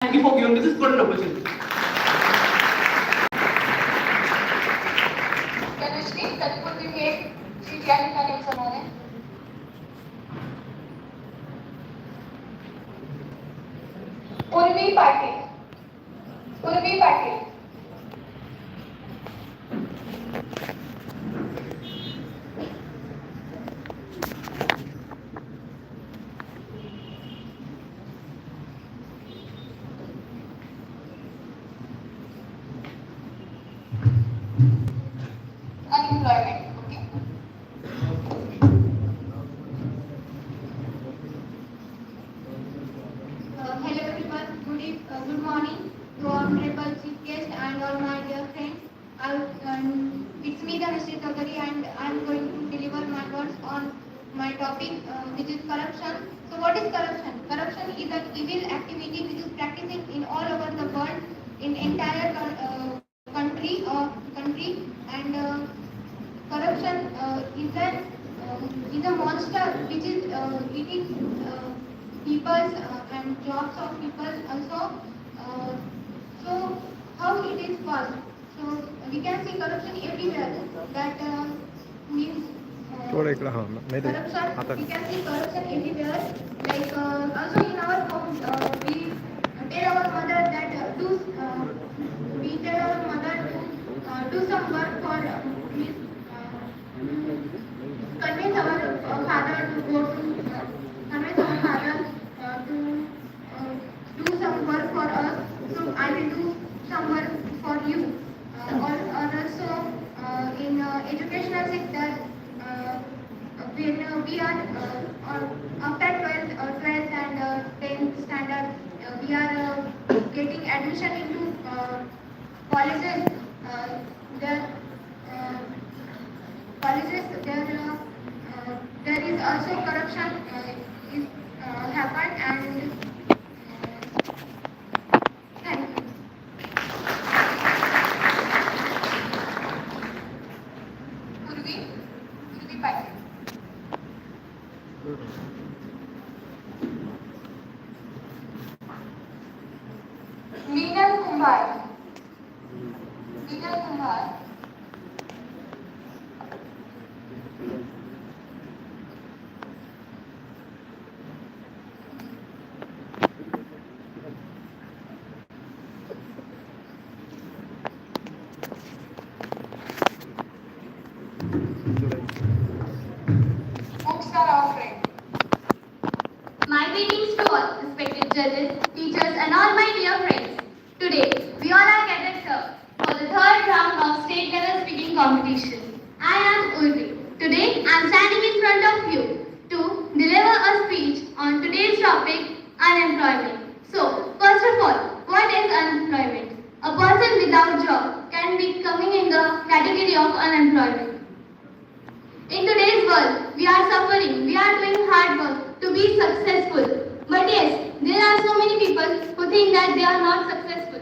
Thank you for giving me this golden opportunity. Tanushree, certificate she can connect someone. Urvi Patil. Urvi Patil. Unemployment. Okay. Hello everyone, good morning to honorable chief guest and all my dear friends. It's me Dhanashree Tagari and I'm going to deliver my words on my topic which is corruption. So what is corruption? Corruption is an evil activity which is practicing in all over the world in entire country and corruption is a monster which is eating people's and jobs of people also. Uh, so how it is caused? So we can see corruption everywhere. That means थोड़ा इकडं हा नाही तर corruption. आता We can see corruption everywhere. Like also in our home, we tell our mother that we tell our mother to do some work for means, convince our father to go to convince our father to do some work for us. So I will do some work for you. Or also in educational sector, when we are after 12th and 10th standard, we are getting admission into colleges. There colleges there is also corruption is happened and thank you. Urvi Patil. Meenal Kumar. Meenal Kumar. Moksha Rao. My greetings to all respected judges, teachers and all my dear friends. Today, we all are gathered here for the third round of state level speaking competition. I am Urvi. Today, I am standing in front of you to deliver a speech on today's topic, unemployment. So, first of all, what is unemployment? A person without job can be coming in the category of unemployment. In today's world, we are suffering, we are doing hard work to be successful. But yes, there are so many people who think that they are not successful.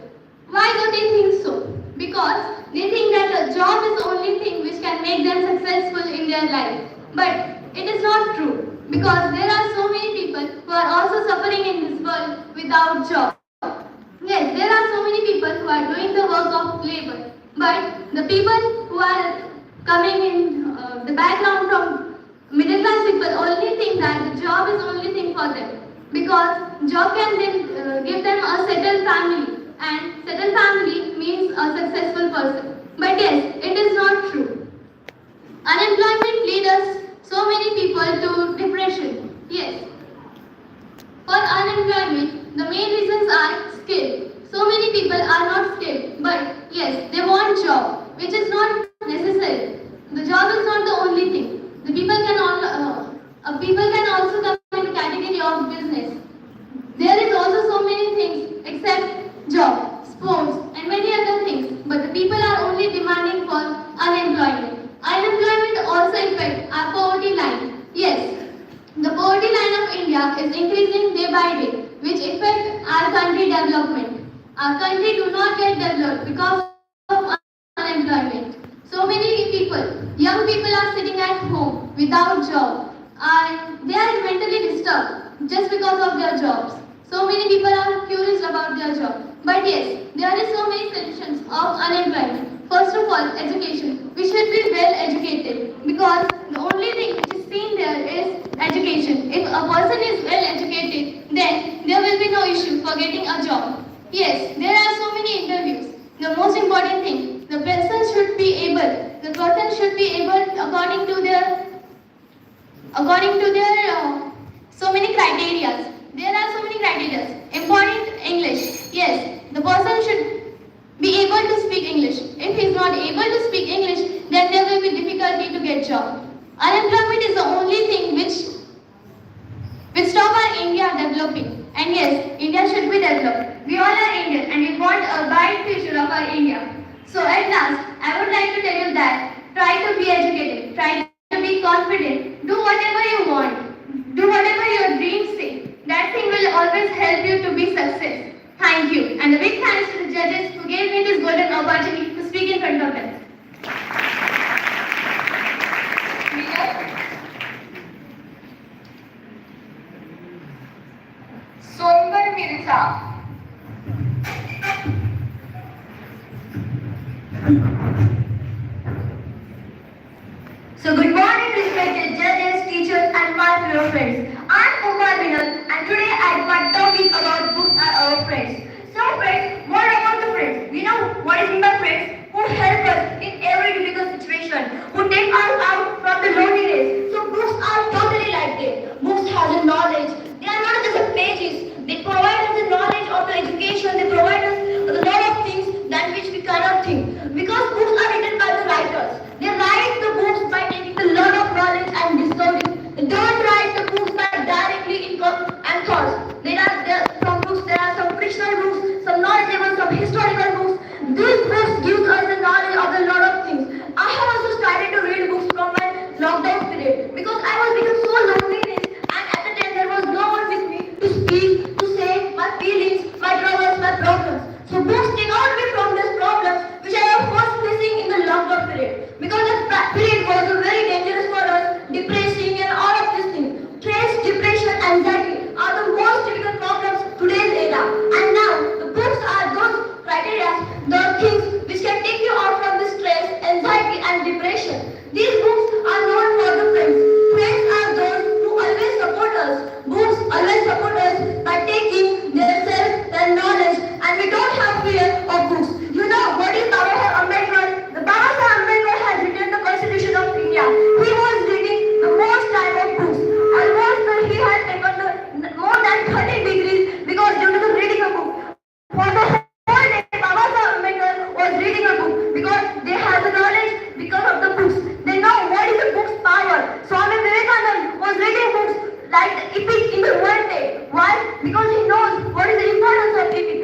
Why do they think so? Because they think that a job is the only thing which can make them successful in their life. But it is not true. Because there are so many people who are also suffering in this world without job. Yes, there are so many people who are doing the work of labor. But the people who are coming in the background from middle class people only think that the job is the only thing for them. Because job can then give them a settled family. And settled family means a successful person. But yes, it is not true. Unemployment leads us so many people to depression. Yes. For unemployment, the main reasons are skill. So many people are not skilled, but yes, they want job, which is not necessary. The job is not the only thing. The people can also come in the category of business. There is also so many things except job, sports, and many other things. But the people are only demanding for unemployment. Unemployment also affects our poverty line. Yes, the poverty line of India is increasing day by day, which affects our country development. Our country do not get developed because of unemployment. So many people, young people are sitting at home without job and they are mentally disturbed just because of their jobs. So many people are curious about their job. But yes, there are so many solutions of unemployment. First of all, education. We should be well educated because the only thing which is seen there is education. If a person is well educated, then there will be no issue for getting a job. Yes, there are so many interviews. The most important thing, the person should be able according to their so many criteria. There are so many criteria. Important English. Yes, the person should be able to speak English. If he is not able to speak English, then there will be difficulty to get job. Unemployment is the only thing which stop our India developing. And yes, India should be developed. We all are Indian and we want a bright future of our India. So at last, I would like to tell you that try to be educated, try to be confident, do whatever you want, do whatever your dreams say. That thing will always help you to be success. Thank you. And a big thanks to the judges who gave me this golden opportunity to speak in front of them. Songar Mirza. So good morning respected judges, teachers and my fellow friends. I'm Umar Vinod and today my topic about books are our friends. So friends, what about the friends? We know what is meant by friends who help us in every difficult situation, who take us out from the loneliness. So books are totally like that. Books have a knowledge. They are not just pages. They provide us the knowledge of the education. They provide us a lot of things that which we cannot think. Because books are written by the writers. They write the books by taking a lot of knowledge and discovering. They don't write the books by directly and thoughts. There are some books, there are some fictional books, some knowledgeable, some historical books. These books give us the knowledge of a lot of things. I have also started to read books from my lockdown period because I was becoming so lonely and at the time there was no one with me to speak, to say my feelings, my troubles, my problems. So books take out me from these problems which I was first facing in the lockdown period. Because that period was very dangerous for us, depressing and all of these things. Stress, depression, anxiety are the most difficult problems today's era. And now the books are those criteria, those things which can take you out from the stress, anxiety and depression. These books are known for the friends. Friends are those who always support us. Books always support us by taking their self, their knowledge, and we don't have fear of books. You know what is Baba Saheb Ambedkar? The Baba Saheb Ambedkar has written the Constitution of India. He was reading the most type of books. Almost he had taken more than 30 degrees because due to the reading a book. For the whole day, Baba Saheb Ambedkar was reading a book because they have the knowledge because of the books. They know what is the book's power. Swami Vivekananda was reading books like the epic in the one day. Why? Because he knows what is the importance of epic.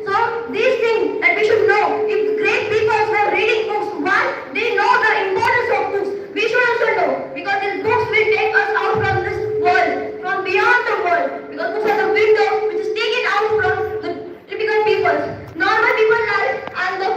So these things that we should know. If great people were reading books, why? They know the importance of books. We should also know because these books will take us out from this world, from beyond the world. Because books are the window which is taken out from the typical people. Normal people life and the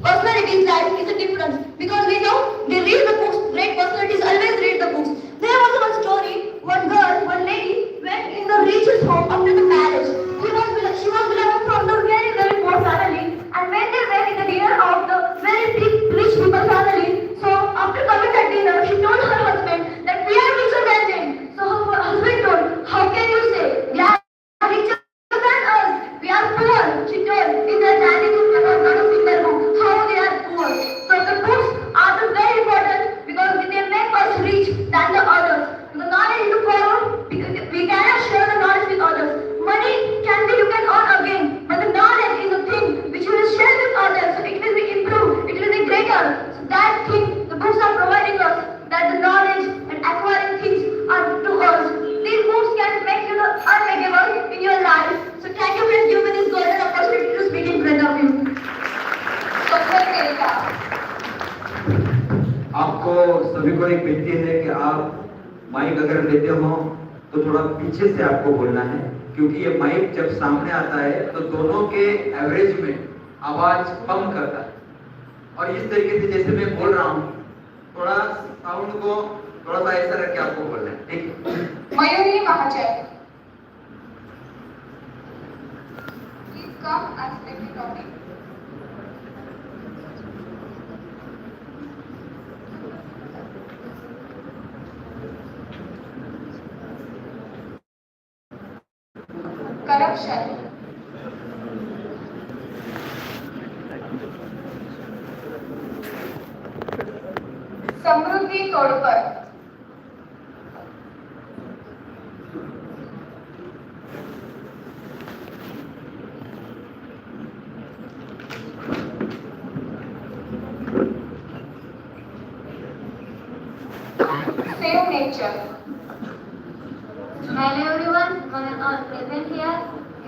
personalities life is a difference. Because we know they read the books. Great personalities always read the books. There was one story. One girl, one lady went in the richest home after the marriage. She was belonging from the very, very poor family. And when they went in the dinner of the very rich people family, so after coming at dinner, she told her husband that we are richer than them. So her husband told, how can you say? They are richer than us. We are poor. She told, in their dining room, about not a single book, how they are poor. So the books are the very important because they make us rich than the others. The knowledge you follow, we cannot share the knowledge with others. Money you can earn again, but the knowledge is a thing which you will share with others, so it will be improved, it will be greater. So that thing, the books are providing us, that the knowledge and acquiring things are to us. These books can make you the unmakeable in your life. So thank you for giving me this golden opportunity to speak in front of you. आपको सभी को एक विनती है कि आप mic अगर लेते हो तो थोड़ा पीछे से आपको बोलना है क्योंकि ये माइक जब सामने आता है तो दोनों के एवरेज में आवाज कम करता है और इस तरीके से जैसे मैं बोल रहा हूँ थोड़ा साउंड को थोड़ा सा ऐसा रख के आपको बोलना है ठीक है। मयूरी महाजन। Come and select the topic. Corruption. समृद्धि तोड़कर. Save nature. Hello everyone, all present here.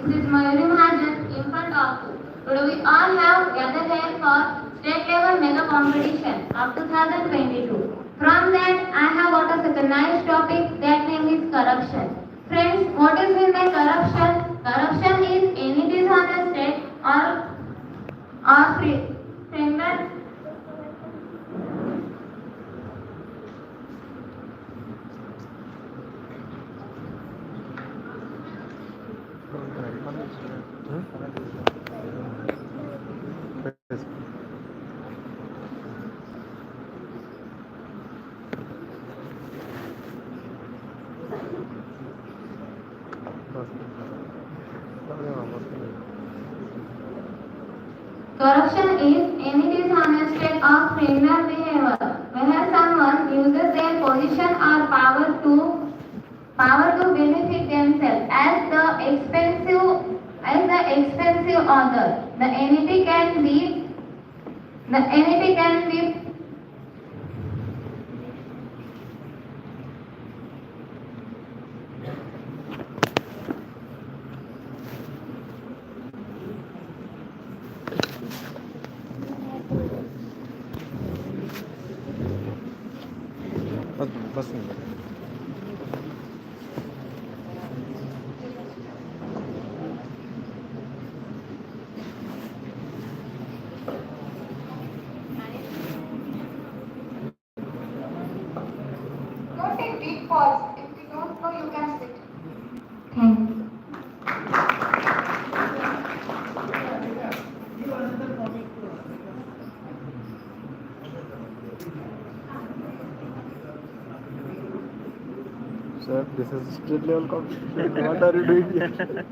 This is Mayuri Mahajan in front of you. Today we all have gathered here for state level mega competition of 2022. From that, I have got a nice topic, that name is corruption. Friends, what is meant by corruption? Corruption is any dishonest state or framework Corruption is any dishonest state of criminal behavior where someone uses their position or power to benefit themselves as the expensive other. The entity can be बस Don't take deep pause. If you don't know, you can sit. Thank you. Sir, this is state level competition. What are you doing here?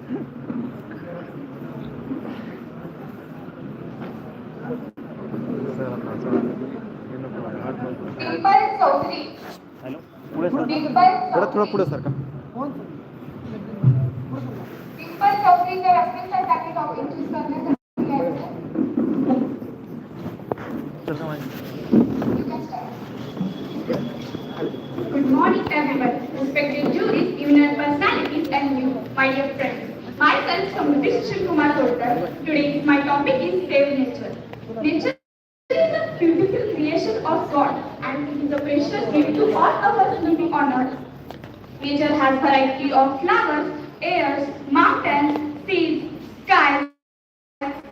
Dimple Chaudhary. Dimple थोड़ा Chaudhary. पुढे sir का Dimple Chaudhary के reference and target of interest करने का है. You can start. Good morning everyone, respected juries, eminent personalities and you, my dear friends. Myself Samruddhi Shishir Kumar Todkar. Today my topic is Save Nature. Nature is a beautiful creation of God and it is a precious gift to all of us living on earth. Nature has variety of flowers, airs, mountains, seas, skies,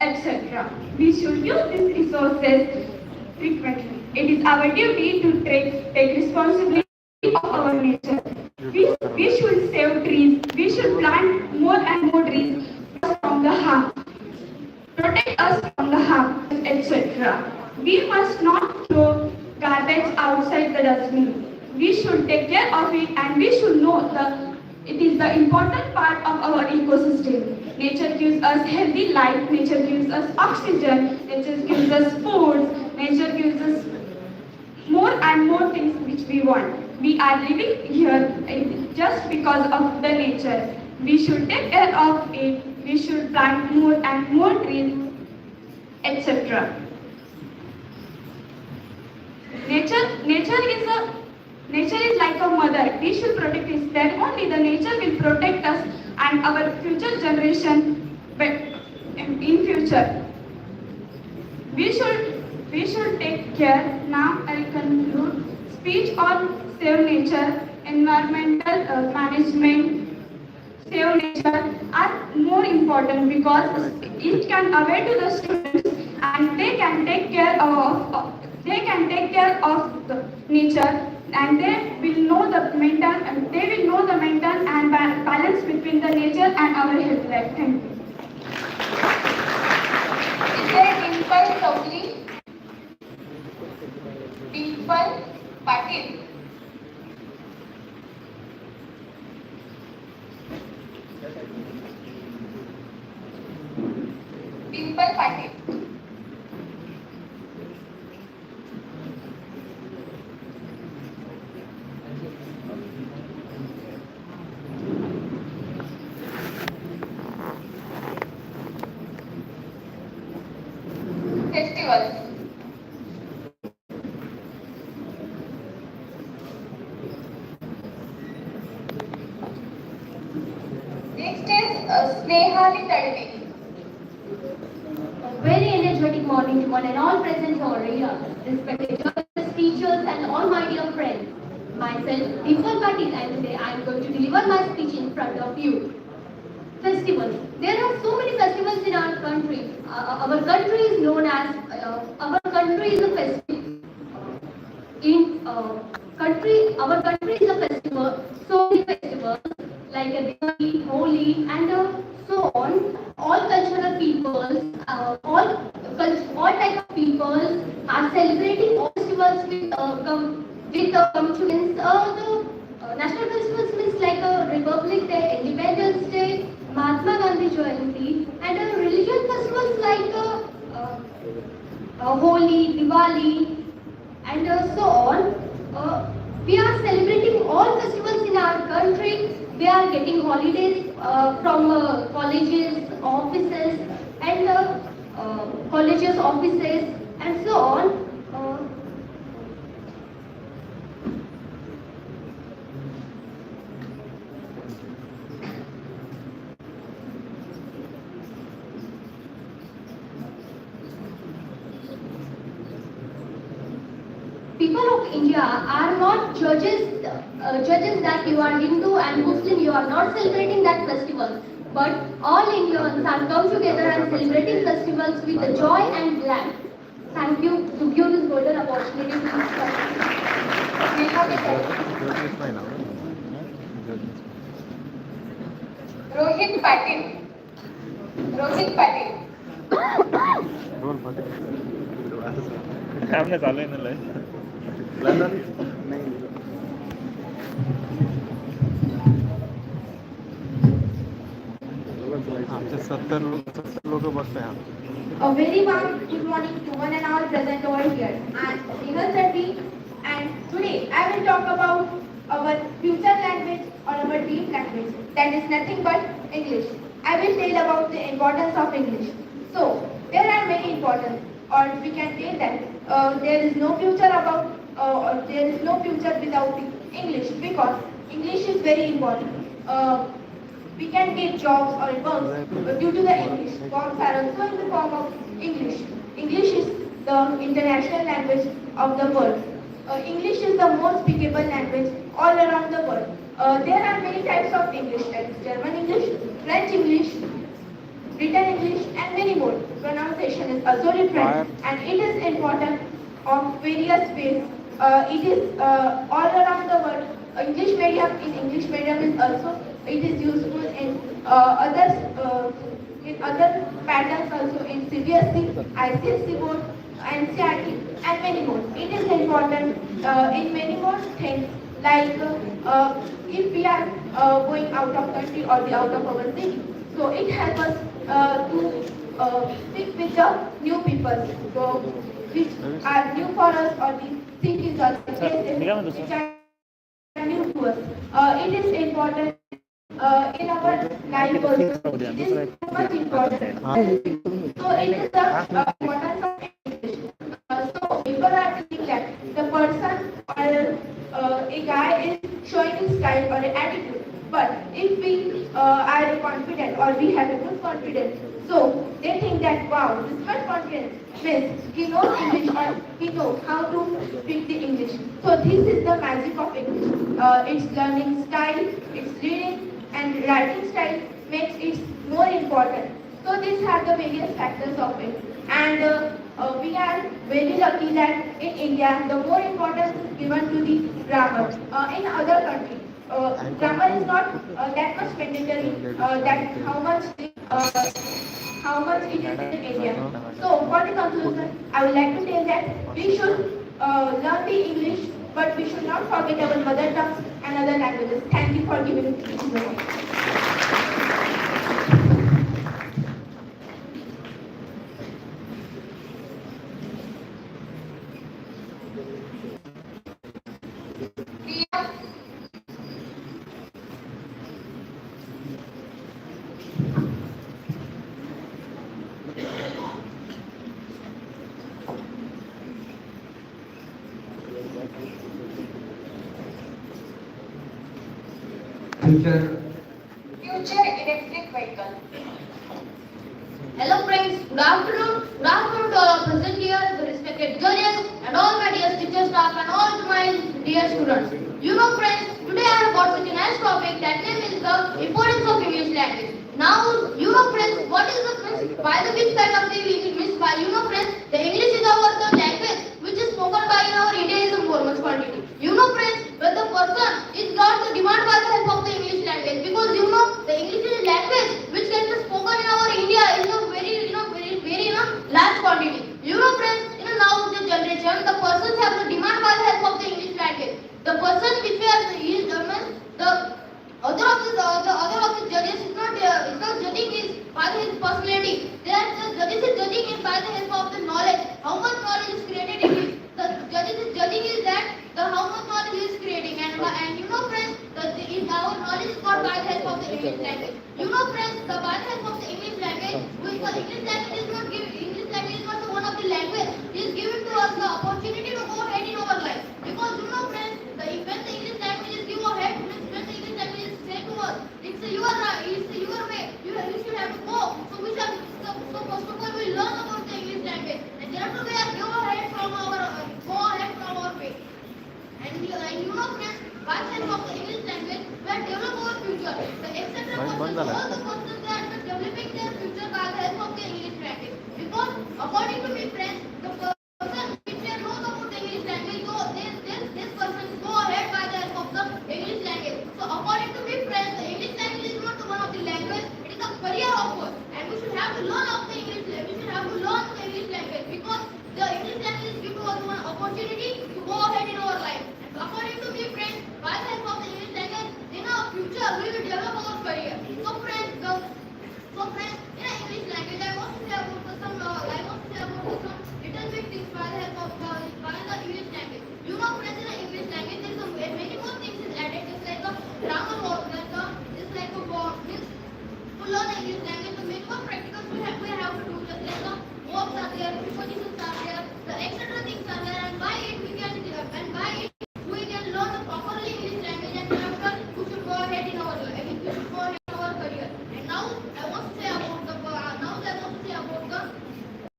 etc. We should use these resources frequently. It is our duty to take responsibility of our nature. We should save trees. We should plant more and more trees from the harm. Protect us from the harm, etc. We must not throw garbage outside the dustbin. We should take care of it and we should know it is the important part of our ecosystem. Nature gives us healthy life, nature gives us oxygen, nature gives us food, nature gives us more and more things which we want. We are living here just because of the nature. We should take care of it, we should plant more and more trees, etc. Nature is like a mother. We should protect it. Then only the nature will protect us and our future generation in future. We should take care. Now I conclude. Speech on save nature, environmental management, save nature are more important because it can aware to the students and they can take care of the nature and they will know the mental and balance between the nature and our health life. Thank you. Is there Dimple Chowdhury? Dimple Patil. Dimple Patil. Festivals. Next is Snehali Tadvi. A very energetic morning to one and all present here, respected judges, teachers, and all my dear friends. Myself, Dimple Patil, and today I am going to deliver my speech in front of you. Festivals. There are so many festivals in our country. Our country is known as our country is a festival. Our country is a festival. So many festivals like Diwali, Holi, and so on. All cultural peoples, all type of peoples are celebrating all festivals with confidence. The national festivals means like Republic Day, Independence Day, Mahatma Gandhi Jayanti, and religious festivals like Holi, Diwali, and so on. We are celebrating all festivals in our country. We are getting holidays from colleges, offices, and so on. People of India are not judges that you are Hindu and Muslim, you are not celebrating that festival. But all Indians are come together and celebrating festivals with the joy and glad. Thank you to give this golden opportunity to this Rohit Patil. Rohit Patil. हमने चालू ही नहीं लाया आमचे 70 लोक बसते हैं A very warm good morning to one and all present over here. I am Neha Sethi, and today I will talk about our future language or our dream language, that is nothing but English. I will tell about the importance of English. So there are many importance, or we can say that there is no future without English, because English is very important. We can get jobs or work due to the English. Jobs are also in the form of English. English is the international language of the world. English is the most speakable language all around the world. There are many types of English, like German English, French English, written English, and many more. Pronunciation is also different, and it is important of various ways. It is all around the world. English medium is also, it is useful in other patterns also, in CBSE, ICSE board, NCERT, and many more. It is important in many more things, like if we are going out of country or out of our city, so it helps us to speak with the new people, so which are new for us, or these cities or places which are new to us. It is important in our life also. It is much important. So it is the importance of English. So people are thinking that the person or a guy is showing his style or an attitude. But if we are confident, or we have a good confidence, so they think that, wow, this much confidence means he knows English, or he knows how to speak the English. So this is the magic of English. Its learning style, its reading and writing style makes it more important. So these are the various factors of it. And we are very lucky that in India, the more importance is given to the grammar. In other countries, grammar is not that much mandatory, that how much how much it is in India. So for the conclusion, I would like to say that we should learn the English, but we should not forget our mother tongue and other languages. Thank you for giving me this opportunity. Future Future electric vehicle. Hello friends, good afternoon. Good afternoon to all our present here, the respected judges and all my dear teacher staff and all to my dear students. You know friends, today I have got such a nice topic that name is the importance of English language. Now, you know friends, what is the means by the which side of the English by you know friends, the English is our the language which is spoken by in our India is a more much quantity. You know friends, when the person is got the demand by the help of the English language because you know the English is a language which can be spoken in our India is a very large quantity. You know friends, in now the generation, the persons have the demand by the help of the English language. The person which we are the other of the judges is not judging his by his personality. They are the judges is judging him by the help of the knowledge. How much knowledge is created in him. The judges is judging is that the how much knowledge he is creating and you know friends, our knowledge is got by the help of the English language. You know friends, the by the help of the English language, which the English language is not given. English language is not the one of the language. It is given to us the opportunity to go ahead in our life. Because you know friends, when the English language is given ahead, when the English language is said to us, it's your way. You should have to go. So we shall so first of all we learn about the English language, and thereafter we are go ahead from our way. And you know friends, by the help of the English language, we are develop our future. The etc. persons, all the persons they are developing their future by the help of the English language. Because according to me friends, the person which they know about the English language, so this person go ahead by the help of the English language. So according to me friends, the English language is not one of the language, it is a career offer. And we should have to learn of the English language. We should have to learn the English language because the English language gives us one opportunity to go ahead in our life. And according to me friends, by the help of the English language, in our future we will develop our career. So friends, in English language, I want to say about some little bit things by the help of the English language. You know friends, in English language there is many more things is added. It's like a grammar word, it's like a word. To learn English language, the many more practicals we have to do. Just like the verbs are there, prepositions are there, the etc. things are there, and by it we can learn the properly English language, and after we should go ahead in our life. We should go ahead in our career. And now I want to say about the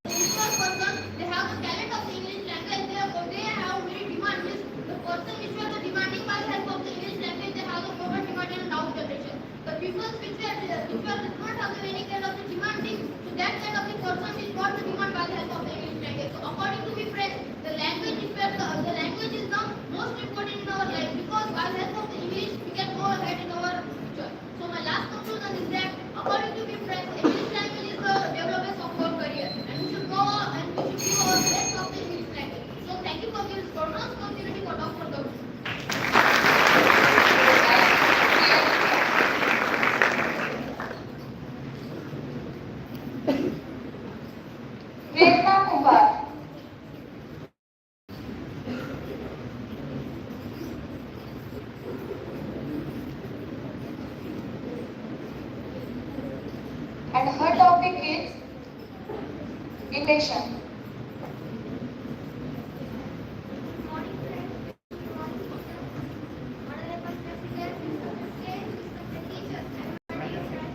English person. They have the talent of the English language. They have very demand. The person which are the demanding by the help of the English language, they have the over demand in now generation. The people which do not have any kind of the demanding, so that kind of the person is got the demand by the help of the English language. So according to me friends, the language is the most important in our life because by the help of the English we can go ahead in our future. So my last conclusion is that according to me friends, the English language is the development of our career, and we should go and we should give our best of the English language. So thank you for this opportunity for Dr. Gaur. Prerna Kumar. And her topic is elation. Morning friends. Honorable President, respected teachers, and my dear friends.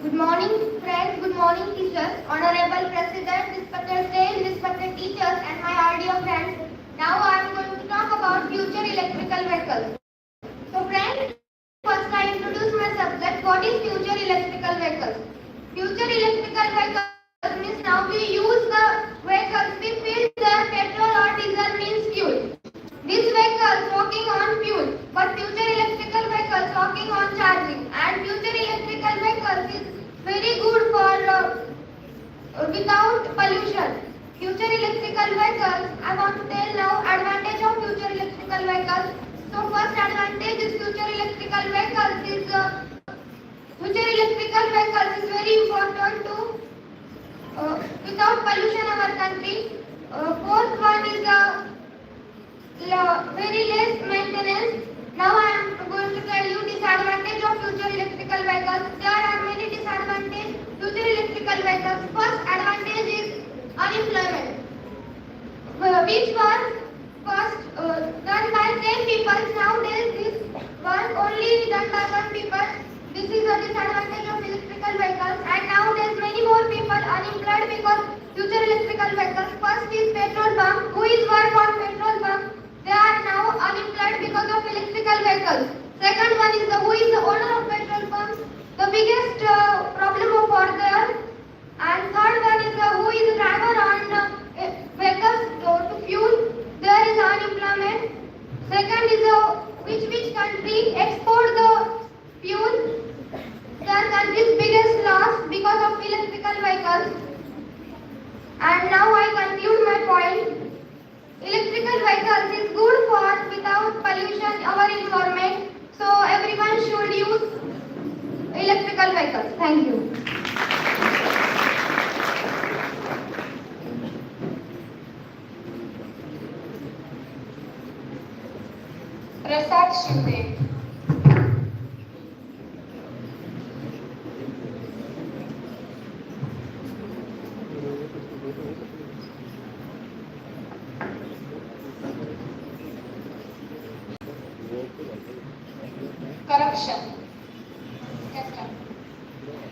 Good morning, friends. Good morning, teachers. Honorable President, respected stage, respected teachers, and my dear friends. Now I am going to talk about future electrical vehicles. So, friends, first I introduce my subject, what is future electrical vehicles? Future electrical vehicles means now we use the vehicles, we fill their petrol or diesel means fuel. These vehicles working on fuel, but future electrical vehicles working on charging. And future electrical vehicles is very good for without pollution. Future electrical vehicles, I want to tell now advantage of future electrical vehicles. So first advantage is future electrical vehicles is future electrical vehicles is very important to without pollution our country. Fourth one is very less maintenance. Now I am going to tell you disadvantage of future electrical vehicles. There are many disadvantages future electrical vehicles. First advantage is unemployment. Which was first done by 10 people. Nowadays this was only done by 1 people. This is a disadvantage of electrical vehicles. And nowadays many more people unemployed because future electrical vehicles. First is petrol pump. Who is work on petrol pump? They are now unemployed because of electrical vehicles. Second one is who is the owner of petrol pumps? The biggest problem for there. And third one is who is the driver on vehicles to fuel. There is unemployment. Second is which country export the fuel. Their country's biggest loss because of electrical vehicles. And now I conclude my point. Electrical vehicles is good for without pollution our environment. So everyone should use electrical vehicles. Thank you. Prasad Shinde. Corruption. Yes, sir.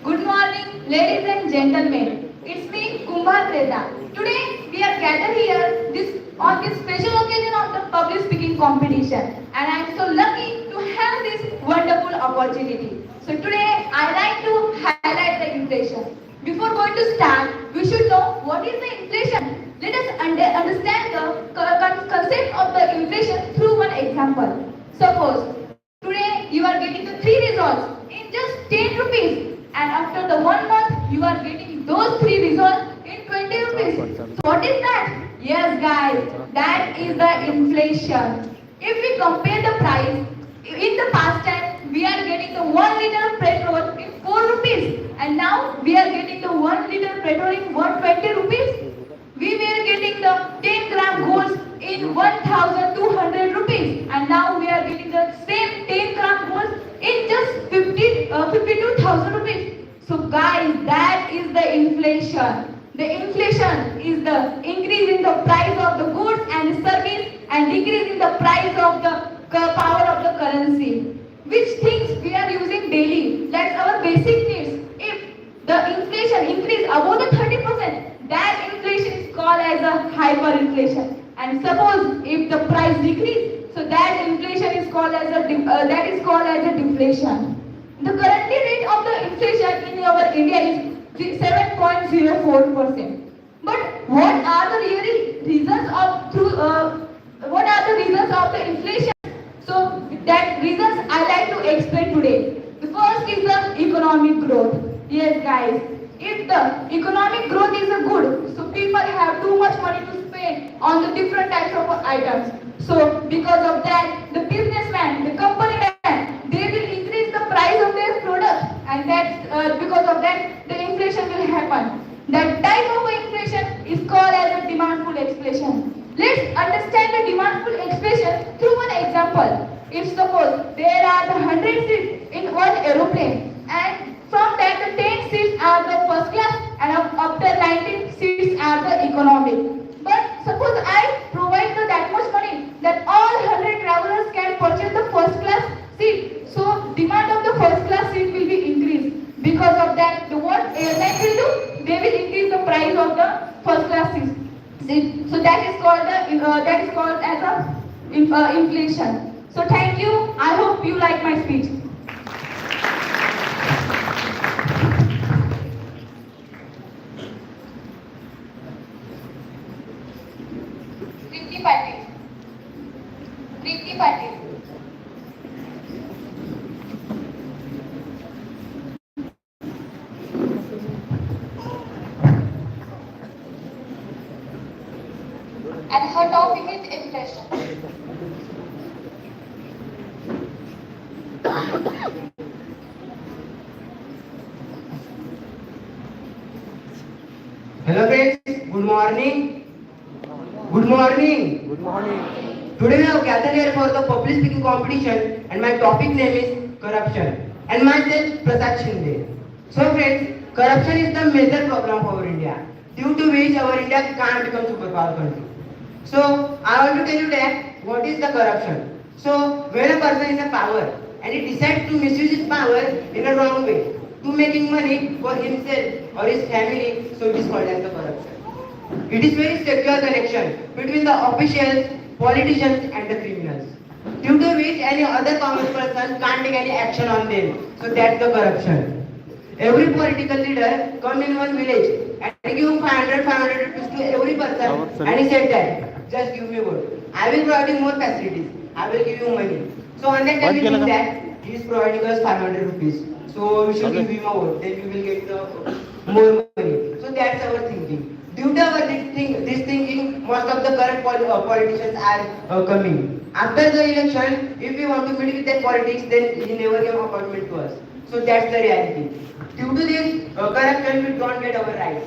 Good morning, ladies and gentlemen. It's me, Kumbha Treta. Today we are gathered here on this special occasion of the public speaking competition, and I am so lucky to have this wonderful opportunity. So today I like to highlight the inflation. Before going to start, we should know what is the inflation. Let us understand the concept of the inflation through one example. Suppose today you are getting the 3 results in just 10 rupees, and after the 1 month you are getting those 3 results in 20 rupees. So what is that? Yes guys, that is the inflation. If we compare the price, in the past time we are getting the 1 liter petrol in 4 rupees, and now we are getting the 1 liter petrol in 120 rupees. We were getting the 10 gram gold in 1200 rupees, and now we are getting the same 10 gram gold in just 52,000 rupees. So guys, that is the inflation. The inflation is the increase in the price of the goods and service and decrease in the price of the power of the currency. Which things we are using daily, that's our basic needs. If the inflation increase above the 30%, that inflation is called as a hyperinflation. And suppose if the price decrease, so that inflation is called as a deflation. The current rate of the inflation in our India is 7.04%. But what are the reasons of the inflation? So that reasons I like to explain today. The first is the economic growth. Yes guys, if the economic growth is good, so people have too much money to spend on the different types of items. So because of that, the businessman, the company man, they will increase the price of their product, and that's because of that the inflation will happen. That type of inflation is called as a demand pull inflation. Let's understand the demand pull inflation through one example. If suppose there are the 100 seats in one aeroplane, and from that the 10 seats are the first class, and up to 19 seats are the economic. But suppose I provide that much money that all 100 travelers can purchase the first class seat. So demand of the first class seat will be increased. Because of that, what airline will do? They will increase the price of the first class seat. So that is called as a inflation. So thank you. I hope you like my speech. Our topic is inflation. Hello friends, good morning. Good morning. Good morning. Today we have gathered here for the public speaking competition and my topic name is corruption and myself Prasad Shinde. So friends, corruption is the major problem of our India due to which our India can't become superpower country. So I want to tell you that what is the corruption. So when a person is in power and he decides to misuse his power in a wrong way to making money for himself or his family, so it is called as the corruption. It is very secure connection between the officials, politicians and the criminals, due to which any other common person can't take any action on them. So that's the corruption. Every political leader come in one village and give 500 rupees to every person and he said that, just give me vote. I will provide you more facilities. I will give you money. So on that time we think that he is providing us 500 rupees. So we should give him a vote. Then we will get the more money. So that's our thinking. Due to our this thinking, most of the current politicians are coming. After the election, if we want to meet with that politics, then he never give appointment to us. So that's the reality. Due to this corruption, we don't get our rights.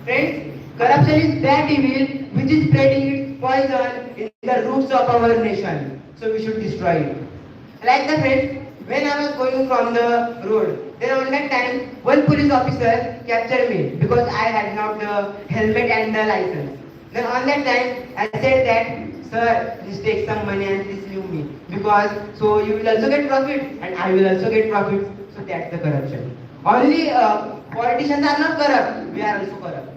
Friends, corruption is that evil which is spreading its poison in the roots of our nation. So we should destroy it. Like the friends, when I was going from the road, then on that time, one police officer captured me because I had not the helmet and the license. Then on that time, I said that, sir, please take some money and please leave me because so you will also get profit and I will also get profit. So that's the corruption. Only politicians are not corrupt, we are also corrupt.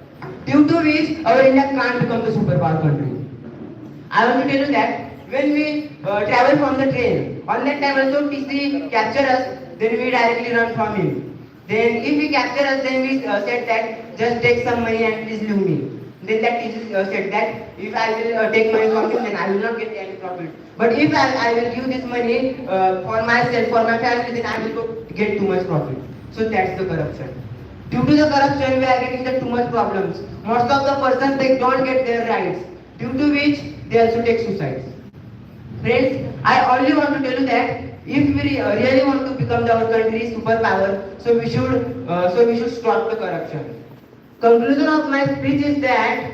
Due to which our India can't become the superpower country. I want to tell you that when we travel from the train, on that time also TC capture us, then we directly run from him. Then if he capture us, then we said that just take some money and please leave me. Then that TC said that if I will take money from him, then I will not get any profit. But if I will give this money for myself, for my family, then I will get too much profit. So that's the corruption. Due to the corruption, we are getting the too much problems. Most of the persons, they don't get their rights, due to which they also take suicides. Friends, I only want to tell you that if we really want to become our country's superpower, so we should stop the corruption. Conclusion of my speech is that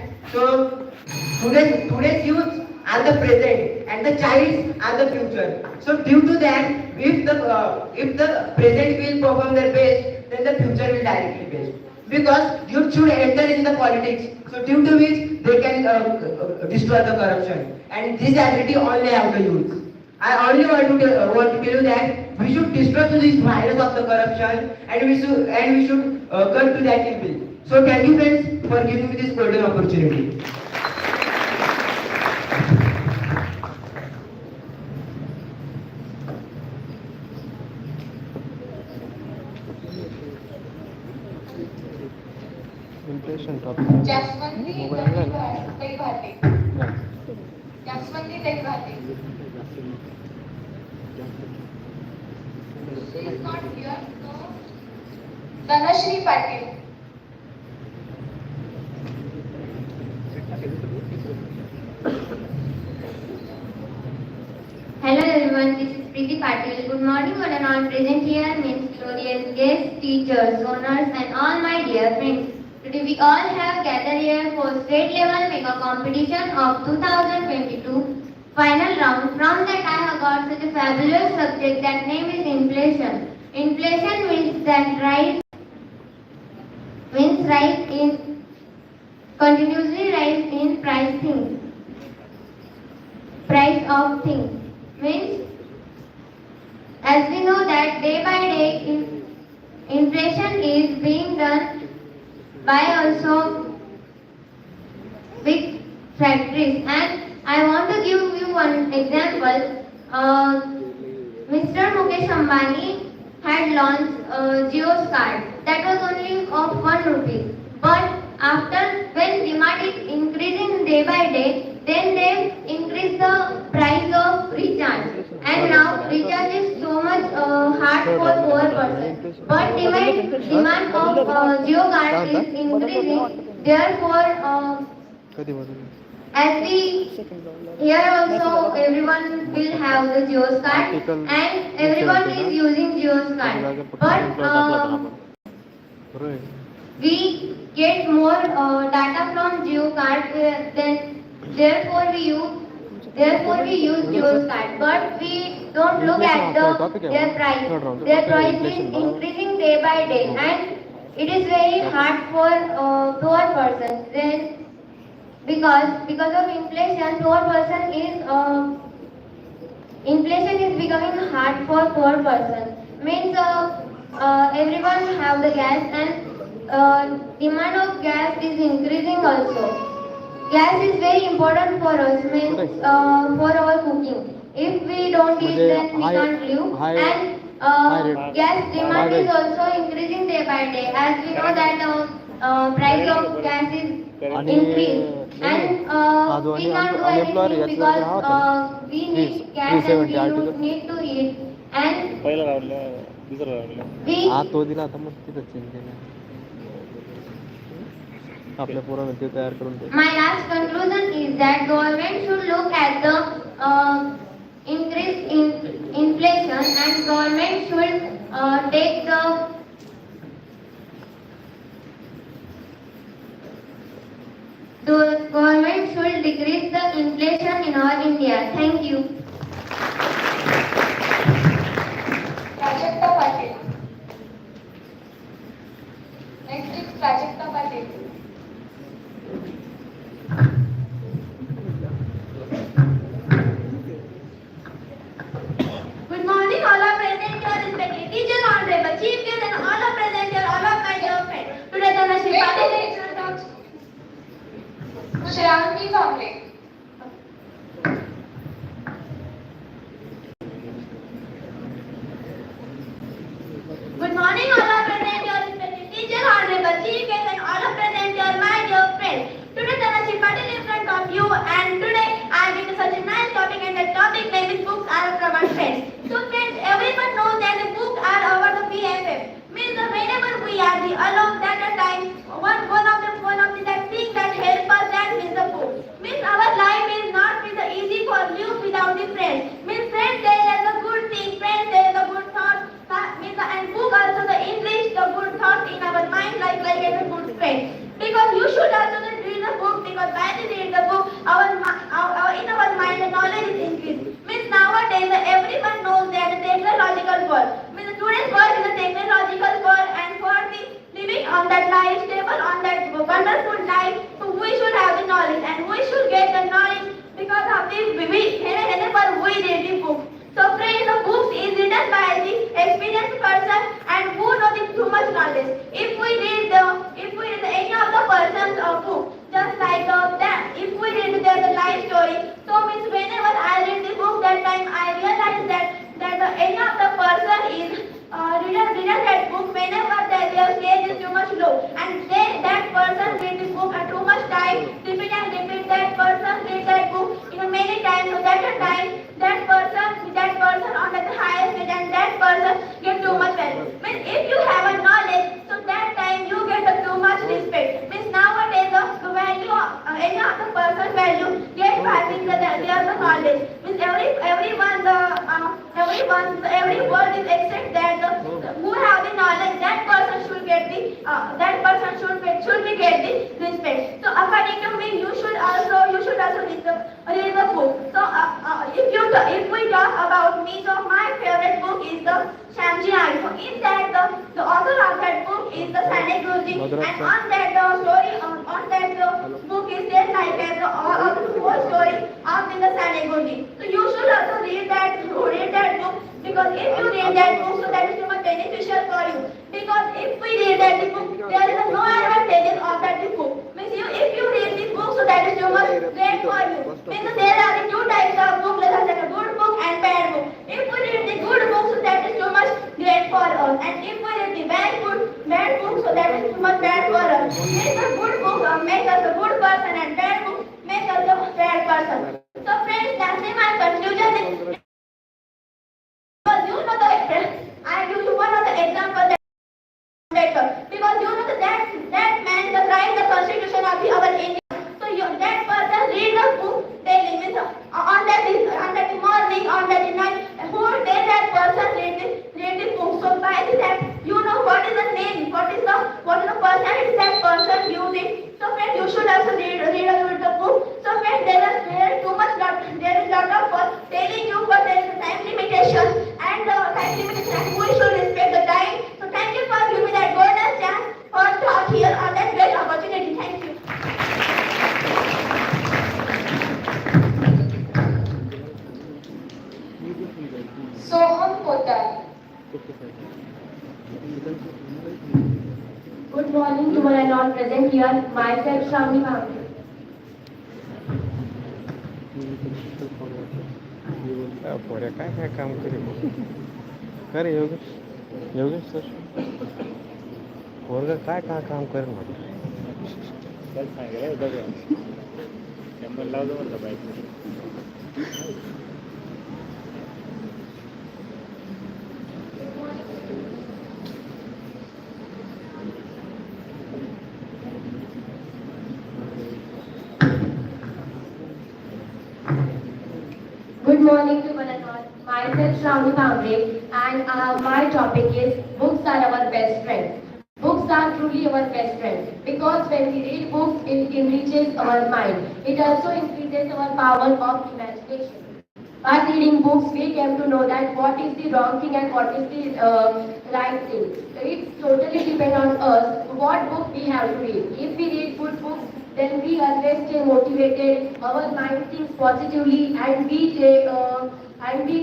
today's youth are the present and the child are the future. So due to that, if the present will perform their best, then the future will directly best. Because youth should enter in the politics, so due to which they can destroy the corruption. And this ability only have the youth. I only want to tell you that we should destroy this virus of the corruption and we should cut to that evil. So thank you friends for giving me this golden opportunity. Inflation topic. Jaswanti Tegbhate. Jaswanti Tegbhate. She is not here, so Dhanashri Patil. Hello everyone, this is Preeti Patil. Good morning all and all present here, means glorious guests, teachers, owners and all my dear friends. Today we all have gathered here for state level mega competition of 2022 final round. From that I have got such a fabulous subject that name is inflation. Inflation means that continuously rise in price of things. Means as we know that day by day inflation is being done by also big factories, and I want to give you one example. Mr. Mukesh Ambani had launched Jio's card that was only of 1 rupee, but after when demand is increasing day by day, then they increase the price of recharge, and now recharge is so much hard for poor person. But demand of Jio card is increasing. Therefore, As we here also everyone will have the Geo's card Article and everyone 270 is using Geo's card. But we get more data from Geo card then therefore we use Geo's card. But we don't look at their price. Their price is increasing day by day and it is very hard for poor persons. Then because of inflation, poor person is inflation is becoming hard for poor person. Means everyone have the gas and demand of gas is increasing also. Gas is very important for us, means for our cooking. If we don't eat, then we can't live. And gas demand is also increasing day by day. As we know that price of gas is increased. And we can't do anything because we need gas and we need to eat. And we हा तो दिला आता मग तिथं change केलं आपल्या पोरानं ते तयार करून दे my last conclusion is that government should look at the increase in inflation and government should take the government should decrease the inflation in our India. Thank you. Prajakta Patil. Next is Prajakta Patil. Good morning, all are present here, respected teachers, honorable chief guests, and all are present here, all of my dear friends. Today, the Nashri Patil. Shravani Kamble. Good morning, all are present here, respected teachers, honorable chief guests, and all are present here, my dear friends. Today, the Nashri Patil in front of you, and today I am into such a nice topic, and the topic name is books are from our friends. So, friends, everyone knows that the books are our the BFF. Means that whenever we are the alone, that a time one of the that thing that help us, that is the book. Means our life is not with the easy for live without the friends. Means friends tell us the good thing, friends tell the good thoughts. Means and book also the English, the good thoughts in our mind like a good friend. Because you should also read the book, because by the read the book, in our mind the knowledge is increased. Means nowadays everyone knows that the technological world. Means today's world is a technological world, and for the living on that life, stable on that wonderful life, so we should have the knowledge and we should get the knowledge because of the whenever we read the book. So friends, the books is written by the experienced person and who know the too much knowledge. If we read any of the person's book, just like that, if we read the life story, so means whenever I read the book, that time I realize that any of the person is reader that book whenever their stage is too much low, and that person read the book at too much time, repeat and repeat. That person read that book many times, so that a time that person on the highest stage, and that person get too much value. Means if you have a knowledge, so that time you get too much respect. Means nowadays the value any of the person's value get by means that they are the knowledge. Means every word is except that who have the knowledge, that person should get the get the respect. So according to me, you should also read the book. So if we talk about me, so my favorite book is the Shamji Arifo. In that the author of that book is the Sane Guruji, and on that the story on that book is there like the whole story of the Sane Guruji. So you should also read that book, because if you read that book, so that is too much beneficial for you. Because if we read that book, there is no advantages of that book. Means if you read the book, so that is too much great for you. Means there are the two types of books, like a good book and bad book. If we read the good book, so that is too much great for us, and if we read the bad book, so that is too much bad for us. Means a good book make us a good person, and bad book make us a bad person. So friends, that's my conclusion. Because you know I give you one of the example that better. Because you know that man that write the constitution of our India. So that person read the one and all present here, myself Shravani Bhamre. पोऱ्या काय काय काम करेल का रे Yogesh Yogesh sir पोरगा काय काय काम करेल म्हटलं चल सांगितलं बघा शंभर लावतो म्हटलं bike Good morning to one and all. Myself Shravani Bhamre and my topic is books are our best friends. Books are truly our best friends because when we read books, it enriches our mind. It also increases our power of imagination. By reading books, we came to know that what is the wrong thing and what is the right thing. It totally depends on us what book we have to read. If we read good books, then we always stay motivated, our mind thinks positively, and we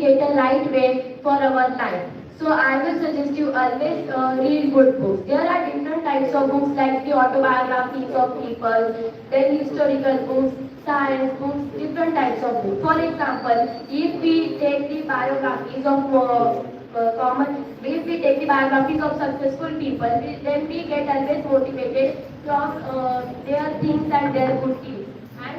get a right way for our life. So I will suggest you always read good books. There are different types of books like the autobiographies of people, then historical books, science books, different types of books. For example, if we take the biographies of if we take the biographies of successful people, then we get always motivated from their things and their good deeds. And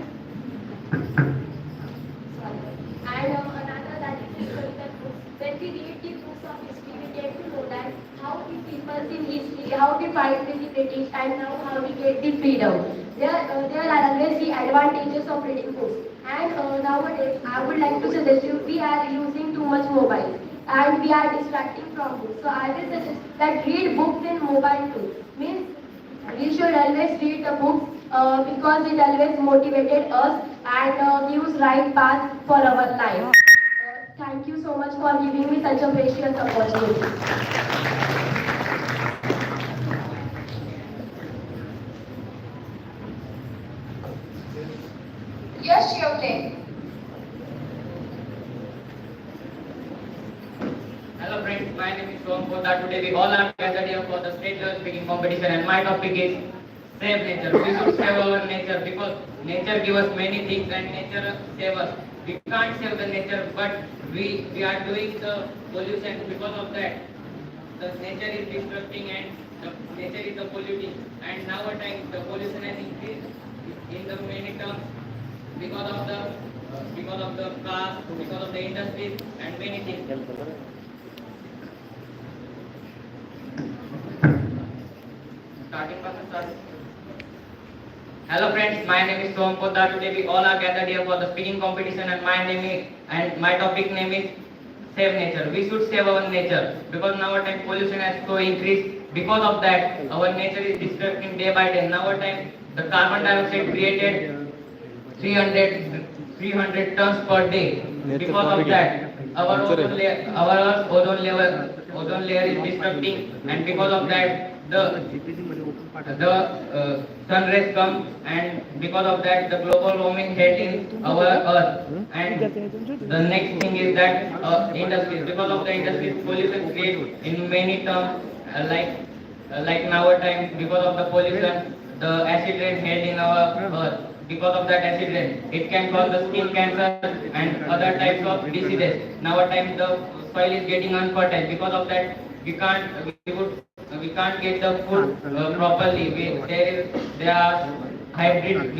another that is historical books. When we read the books of history, we get to know that how the people in history, how they fight with the British, and now how we get the freedom. There are always the advantages of reading books. And nowadays, I would like to suggest you, we are using too much mobile and we are distracting from books. So I will suggest that read books in mobile too. Means we should always read the books because it always motivated us and gives right path for our life. Thank you so much for giving me such a precious opportunity. Yash Yevle. Hello friends, my name is Shom Poddar. Today we all are gathered here for the state level speaking competition and my topic is save nature. We should save our nature because nature gives us many things and nature saves us. We can't save the nature but we are doing the pollution because of that. The nature is destructing and the nature is the polluting and nowadays the pollution has increased in the many terms because of the cars, because of the industries and many things. Hello friends, my name is Shom Poddar. Today we all are gathered here for the speaking competition and my topic name is save nature. We should save our nature because nowadays pollution has so increased. Because of that, our nature is destructing day by day. Nowadays, the carbon dioxide created 300 tons per day. Because of that, our ozone layer is destructing, and because of that, the sun rays come, and because of that, the global warming hit in our earth. And the next thing is that industries. Because of the industries, pollution creates in many terms, like nowadays, because of the pollution, the acid rain held in our earth. Because of that acid rain, it can cause the skin cancer and other types of diseases. Nowadays, the soil is getting unfertile. Because of that, we can't get the food properly. There are hybrid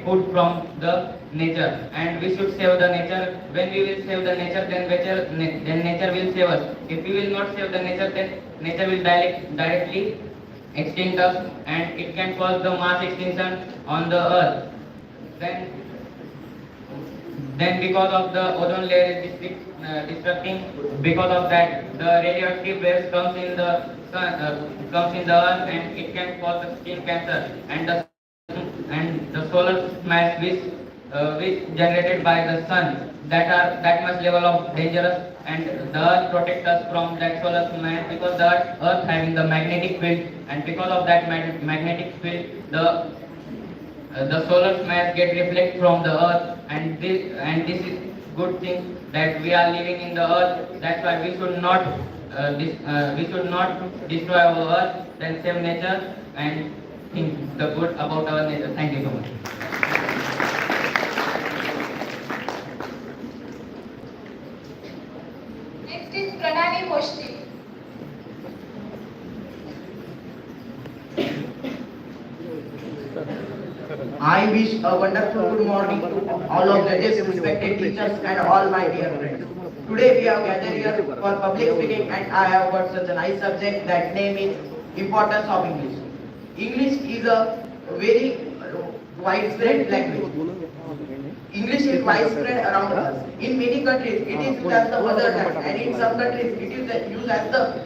food from the nature, and we should save the nature. When we will save the nature, then nature will save us. If we will not save the nature, then nature will directly extinct us, and it can cause the mass extinction on the earth. Then because of the ozone layer is destructing, because of that, the radioactive rays comes in the earth, and it can cause the skin cancer and the solar smash which generated by the sun that much level of dangerous, and the earth protects us from that solar smash because the earth having the magnetic field, and because of that magnetic field the solar smash get reflect from the earth, and this is good thing that we are living in the earth. That's why we should not destroy our earth, then save nature and think the good about our nature. Thank you so much. Next is Pranali Moshti. I wish a wonderful good morning to all of judges, respected teachers, and all my dear friends. Today we have gathered here for public speaking, and I have got such a nice subject that name is importance of English. English is a very widespread language. English is widespread around us. In many countries, it is used as the mother tongue, and in some countries, it is used as the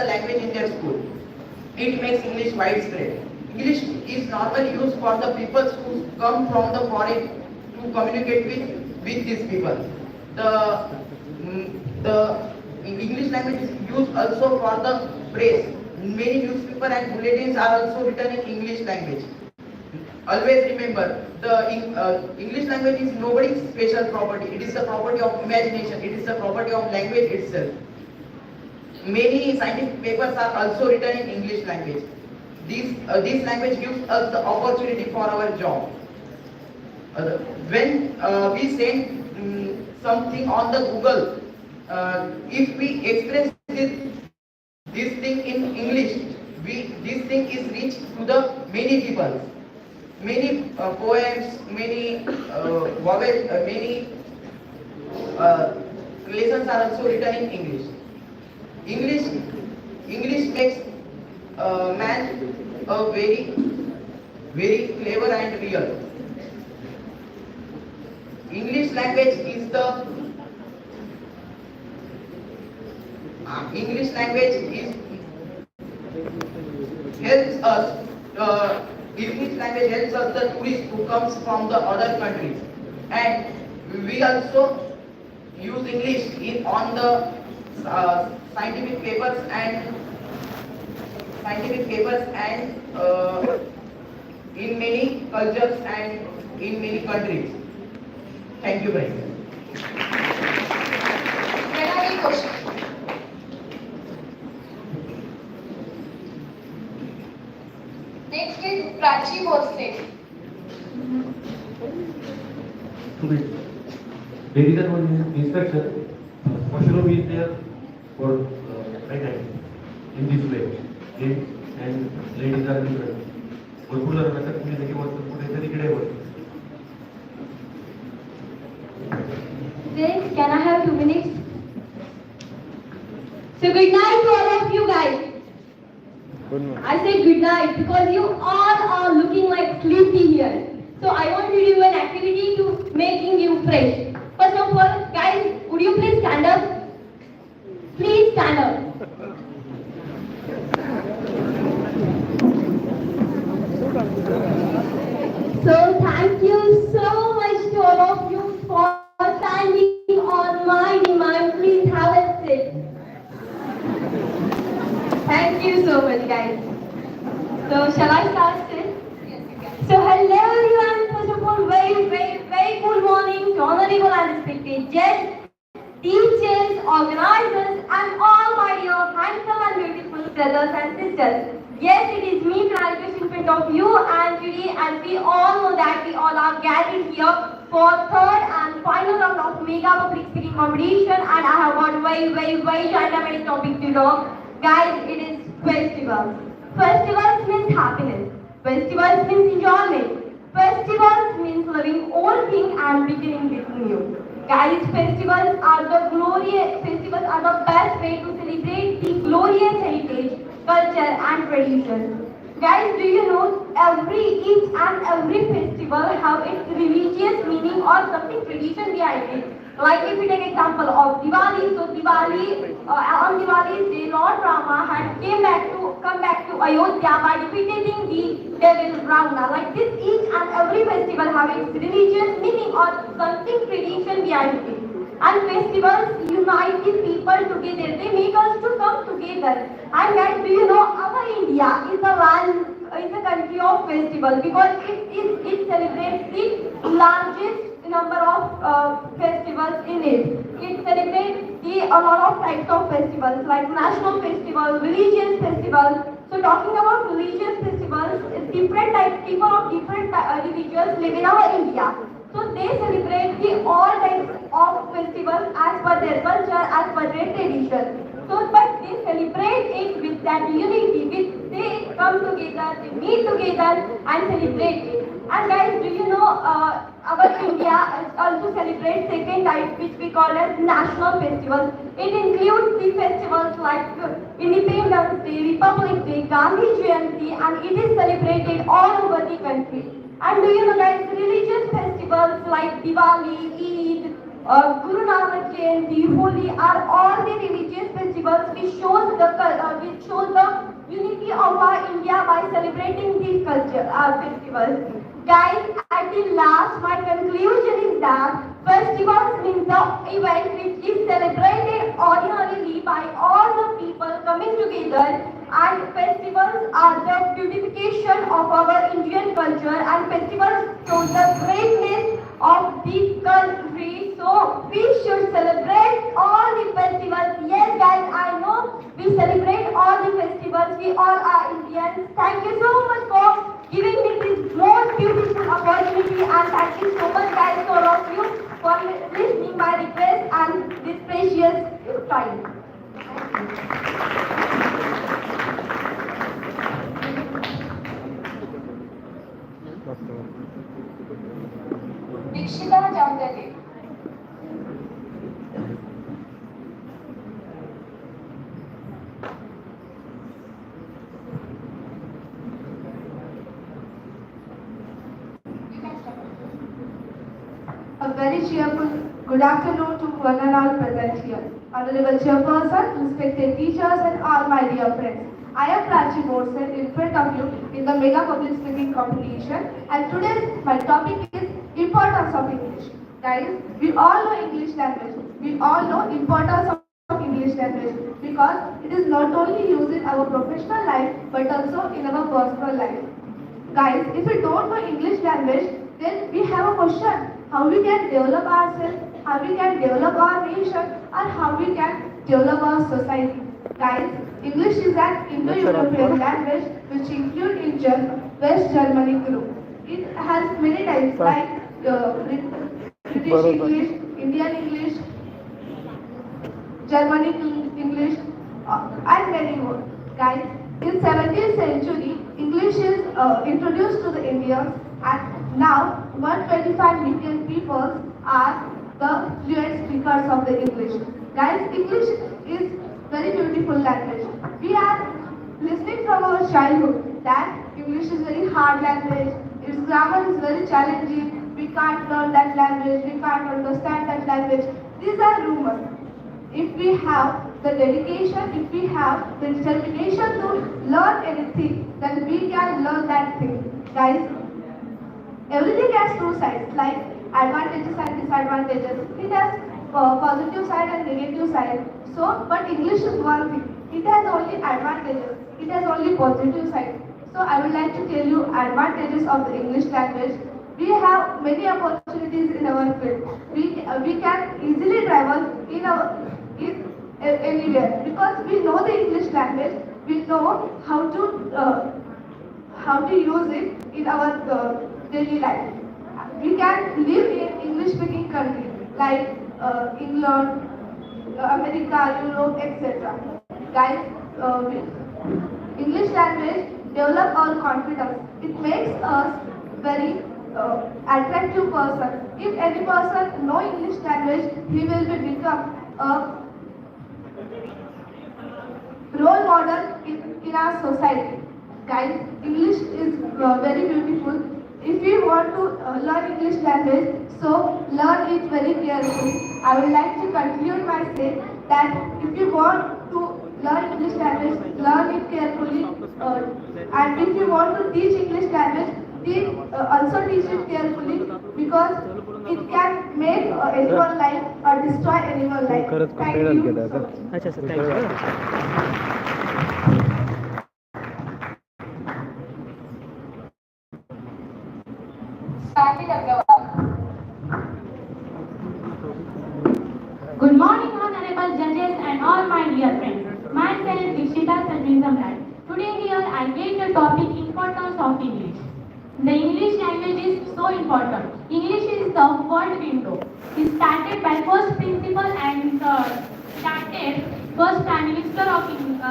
language in their school. It makes English widespread. English is normally used for the people who come from the foreign to communicate with these people. The English language is used also for the press. Many newspaper and bulletins are also written in English language. Always remember, the English language is nobody's special property. It is the property of imagination. It is the property of language itself. Many scientific papers are also written in English language. This language gives us the opportunity for our job. When we send something on the Google, if we express this thing in English, this thing is reached to the many people. Many poems, many vowels, many lessons are also written in English. English makes man a very clever and real. English language is the helps us. English language helps us the tourists who comes from the other countries, and we also use English on the scientific papers and in many cultures and in many countries. Thank you very much. Pranali Moshti. Next is Prachi Bhosle. Ladies and inspection, Mashroom is there for right hand in this way. And ladies are different. भरपूर जणांना तुम्ही कुठेतरी इकडे होत. Friends, can I have 2 minutes? So good night to all of you guys. I say good night because you all are looking like sleepy here. So I want to do an activity to making you fresh. First of all, guys, would you please stand up? Please stand up. So thank you so much to all of you for standing on my demand. Please have a seat. Thank you so much, guys. So shall I start, sis? So hello everyone. First of all, very good morning to honorable and respected guests, teachers, organizers, and all my dear handsome and beautiful brothers and sisters. Yes, it is me, Pranali, in front of you, and today, as we all know that we all are gathered here for third and final round of Mega Public Speaking Competition, and I have got very dynamic topic to talk. Guys, it is festivals. Festivals means happiness. Festivals means enjoyment. Festivals means loving all things and beginning with new. Guys, festivals are the best way to celebrate the glorious heritage, culture and tradition. Guys, do you know each and every festival have its religious meaning or something tradition behind it? Like if we take example of Diwali, so on Diwali's day, Lord Rama had come back to Ayodhya by defeating the devil Ravana. Like this, each and every festival have its religious meaning or something tradition behind it. And festivals unite the people together. They make us to come together. And guys, do you know our India is a country of festivals because it celebrates the largest number of festivals in it. It celebrates the a lot of types of festivals like national festivals, religious festivals. So talking about religious festivals, different types, people of different religions live in our India. So they celebrate the all types of festivals as per their culture, as per their tradition. So but they celebrate it with that unity, with they come together, they meet together and celebrate it. And guys, do you know our India also celebrates second type which we call as national festivals. It includes the festivals like Independence Day, Republic Day, Gandhi Jayanti, and it is celebrated all over the country. And do you know guys, religious festivals like Diwali, Eid, Guru Nanak Jayanti, Holi are all the religious festivals which shows the unity of our India by celebrating these festivals. Guys, at the last, my conclusion is that festivals means the event which is celebrated ordinarily by all the people coming together, and festivals are the beautification of our Indian culture, and festivals show the greatness of the country. So we should celebrate all the festivals. Yes guys, I know we celebrate all the festivals. We all are Indians. Thank you so much for giving me this most beautiful opportunity, and thank you so much guys, all of you, for listening my request and this precious time. Dikshita Jamdale. A very cheerful good afternoon to one and all present here. Honorable Chairperson, respected teachers and all my dear friends. I am Prachi Borsen in front of you in the Mega Public Speaking Competition, and today my topic is importance of English. Guys, we all know English language. We all know importance of English language because it is not only used in our professional life but also in our personal life. Guys, if we don't know English language, then we have a question: how we can develop ourselves, how we can develop our nation, and how we can develop our society. Guys, English is an Indo-European language which includes in West Germany group. It has many types like British English, Indian English, Germanic English, and many more. Guys, in 17th century, English is introduced to the Indians, and now 125 million people are the fluent speakers of the English. Guys, English is very beautiful language. We are listening from our childhood that English is very hard language, its grammar is very challenging, we can't learn that language, we can't understand that language. These are rumors. If we have the dedication, if we have the determination to learn anything, then we can learn that thing. Guys, everything has two sides, like advantages and disadvantages. It has positive side and negative side. So, but English is one thing. It has only advantages. It has only positive side. So, I would like to tell you advantages of the English language. We have many opportunities in our field. We can easily travel anywhere because we know the English language. We know how to use it in our daily life. We can live in English-speaking countries like England, America, Europe, etc. Guys, English language develop our confidence. It makes us very attractive person. If any person know English language, he will become a role model in our society. Guys, English is very beautiful. If you want to learn English language, so learn it very carefully. I would like to conclude by saying that if you want to learn English language, learn it carefully. And if you want to teach English language, also teach it carefully because it can make anyone's life or destroy anyone's life. Thank you. Good morning, Honorable honorable judges, and all my dear friends. Myself, Dikshita Sanjeev Samrat. Today here I get the topic importance of English. The English language is so important. English is the world window. It started by first principal and started first Prime Minister of India.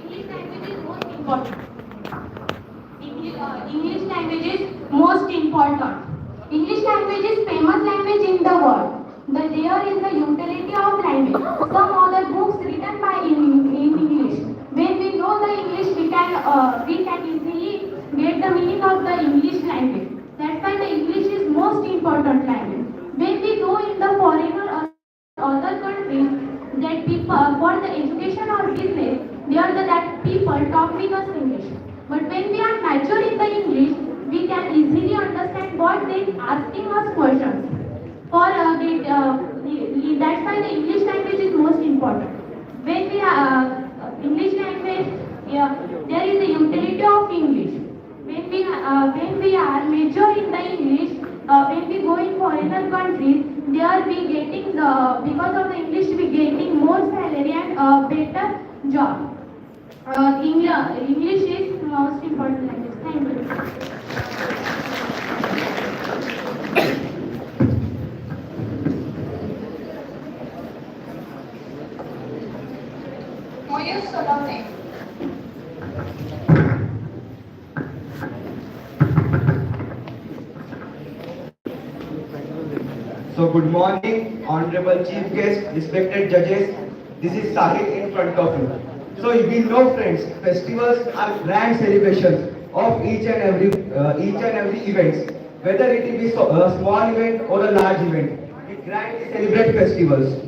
English language is most important. English language is most important. English language is famous language in the world. There is the utility of language. Some other books written by in English. When we know the English, we can easily get the meaning of the English language. That's why the English is most important language. When we go in the foreigner or other countries, that people for the education or business, that people talk with us English. But when we are mature in the English, we can easily understand what they asking us questions. That's why the English language is most important. When we are English language, there is a utility of English. When we are mature in the English, when we go in foreigner countries, there we getting because of the English we getting more salary and better job. English is most important language. Thank you. Moyes Solone. So good morning, honorable chief guest, respected judges. This is Sahil in front of you. So we know, friends, festivals are grand celebrations of each and every event, whether it be a small event or a large event. We grandly celebrate festivals.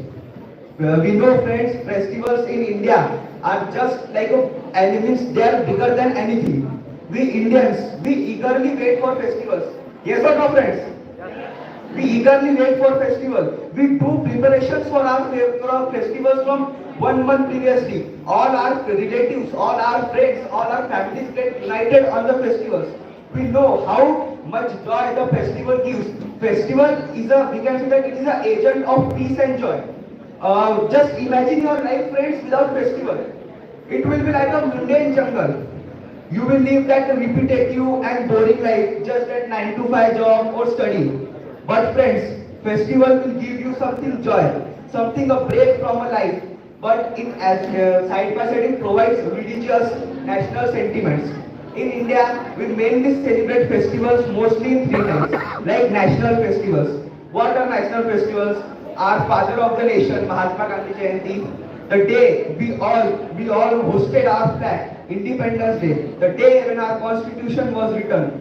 We know, friends, festivals in India are just like elements. They are bigger than anything. We Indians, we eagerly wait for festivals. Yes or no, friends? We eagerly wait for festival. We do preparations for our festivals from 1 month previously. All our relatives, all our friends, all our families get united on the festivals. We know how much joy the festival gives. Festival is we can say that it is an agent of peace and joy. Just imagine your life, friends, without festival. It will be like a mundane jungle. You will live that repetitive and boring life, just at 9 to 5 job or study. But friends, festival will give you something joy, something a break from a life. But it side by side it provides religious, national sentiments. In India, we mainly celebrate festivals mostly in 3 times, like national festivals. What are national festivals? Our father of the nation, Mahatma Gandhi Jayanti, the day we all hosted our flag, Independence Day, the day when our constitution was written.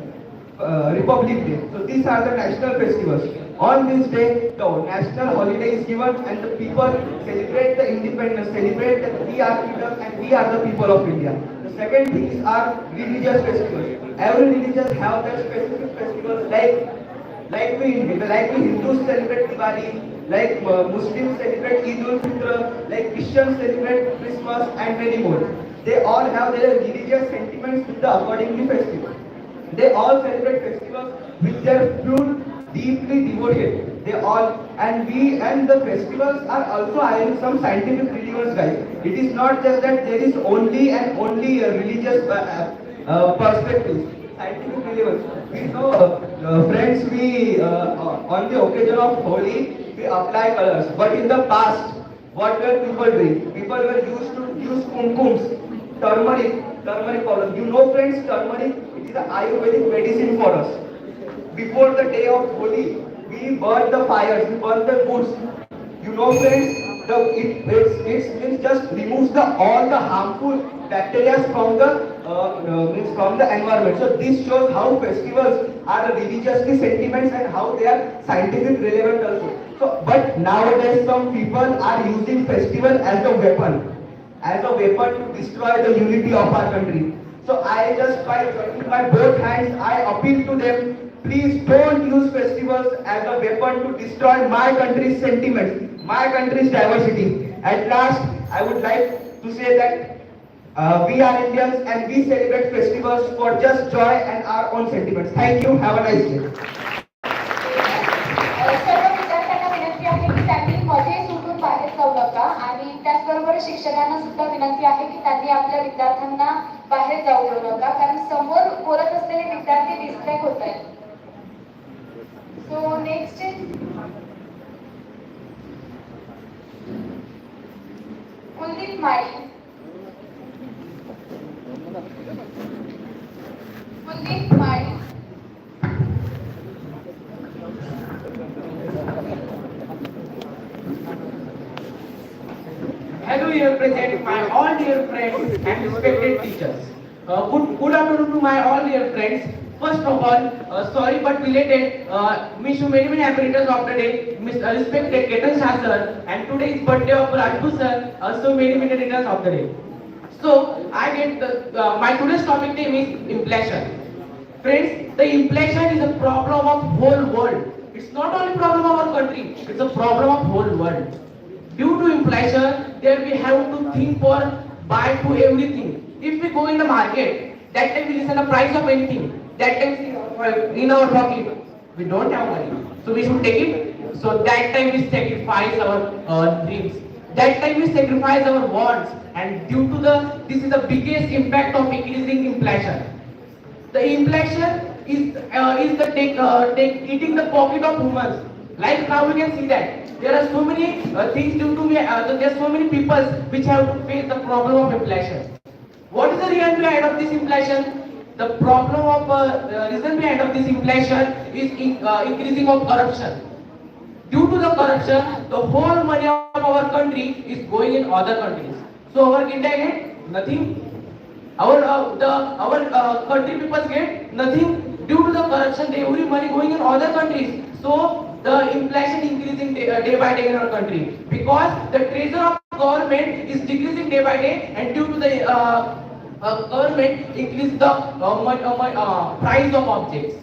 Republic Day. So these are the national festivals. On this day, the national holiday is given and the people celebrate the independence, celebrate that we are freedom and we are the people of India. The second thing is our religious festivals. Every religion have their specific festivals like we Hindus celebrate Diwali, like Muslims celebrate Eid ul-Fitr, like Christians celebrate Christmas and many more. They all have their religious sentiments with the accordingly festival. They all celebrate festivals with their fuel deeply devoted. They all and the festivals are also having some scientific relevance, guys. It is not just that there is only religious perspective, scientific relevance. We know, friends, we on the occasion of Holi we apply colors, but in the past, what were people doing? People were used to use kumkums, turmeric powder. You know, friends, turmeric. It is an Ayurvedic medicine for us. Before the day of Holi, we burn the fires, we burn the foods. You know, friends, it just removes all the harmful bacteria from the environment. So this shows how festivals are religiously sentiments and how they are scientific relevant also. So, but nowadays some people are using festival as a weapon to destroy the unity of our country. So I just, by joining my both hands, I appeal to them, please don't use festivals as a weapon to destroy my country's sentiments, my country's diversity. At last, I would like to say that we are Indians and we celebrate festivals for just joy and our own sentiments. Thank you. Have a nice day. सर्व विद्यार्थ्यांना विनंती आहे की शिक्षकांना सुद्धा विनंती आहे की त्यांनी आपल्या विद्यार्थ्यांना बाहेर जाऊ देऊ नका, कारण समोर बोलत असलेले विद्यार्थी डिस्ट्रॅक्ट होत आहेत. So next is Kuldeep Mali. Kuldeep Mali. Hello, here present my all dear friends and respected teachers. Good afternoon to my all dear friends. First of all, sorry but belated, wish you many happy returns of the day, respected Ketan Shah sir, and today is birthday of Rajput sir, also many returns of the day. So, I get my today's topic name is inflation. Friends, the inflation is a problem of whole world. It's not only problem of our country, it's a problem of whole world. Due to inflation, there we have to think for buy to everything. If we go in the market, that time we listen the price of anything. That time in our pocket, we don't have money, so we should take it. So that time we sacrifice our dreams. That time we sacrifice our wants, and due to this is the biggest impact of increasing inflation. The inflation is the eating the pocket of humans. Like now we can see that there are so many things due to there are so many people which have to face the problem of inflation. What is the reason behind of this inflation? The problem of reason behind of this inflation is increasing of corruption. Due to the corruption, the whole money of our country is going in other countries. So our India get nothing. Our country people get nothing due to the corruption. Every money going in other countries. So the inflation increasing day by day in our country, because the treasure of government is decreasing day by day, and due to the government increase the price of objects.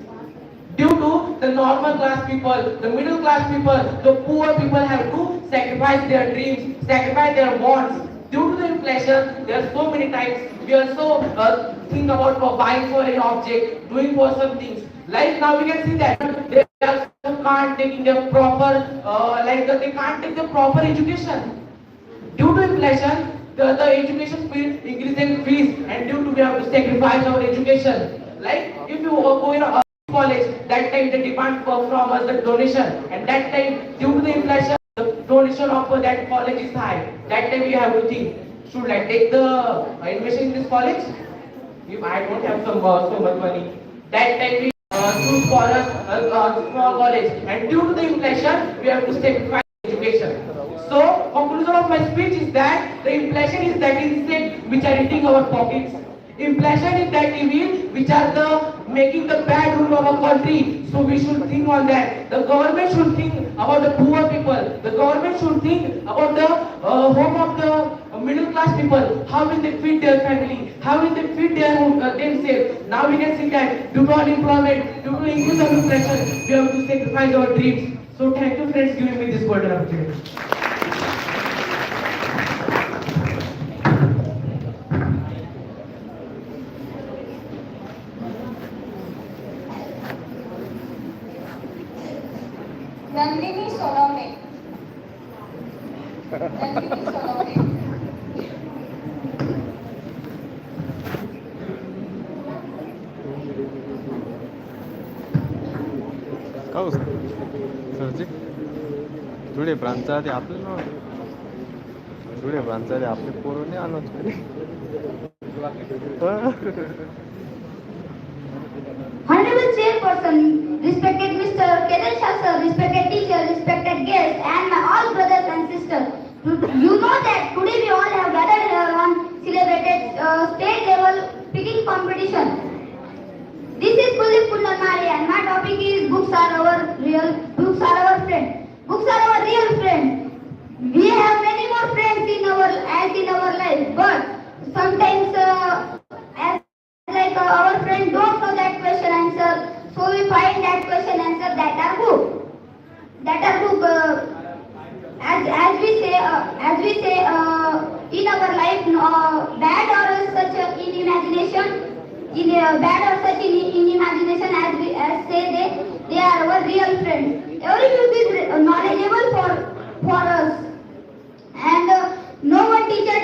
Due to the normal class people, the middle class people, the poor people have to sacrifice their dreams, sacrifice their wants. Due to the inflation, there are so many times we also think about buying for an object, doing for some things. Like now we can see that they also can't taking their proper they can't take the proper education. Due to inflation, the education fees increasing fees, and due to we have to sacrifice our education. Like if you go in a college, that time they demand from us the donation, and that time due to the inflation, the donation of that college is high. That time we have to think, should I take the admission in this college? If I don't have so much money, that time we choose for a small college, and due to the inflation, we have to sacrifice education. So, conclusion of my speech is that the inflation is that insect which are eating our pockets. Inflation is that evil which are the making the bad rule of our country. So we should think on that. The government should think about the poor people. The government should think about the home of the middle class people. How will they feed their family? How will they feed their themselves? Now we can see that due to unemployment, due to increase of inflation, we have to sacrifice our dreams. So thank you friends giving me this golden opportunity. Nandini Sonawane. Nandini Sonawane. काऊ सरजी धुळे ब्रांचच्या आधी आपले नाव धुळे ब्रांचच्या आधी आपले पोरं नाही आणत Honorable Chairperson, respected Mr. Ketan Shah sir, respected teacher, respected guests, and my all brothers and sisters. You know that today we all have gathered here on celebrated state level speaking competition. This is Kuldeep Kundanmari, and my topic is books are our friend. Books are our real friend. We have many more friends in our life, but sometimes our friends don't know that question answer, so we find that question answer that are book. As we say in our life, bad or such in imagination, as say they are our real friends. Every book is knowledgeable for us, and no one teacher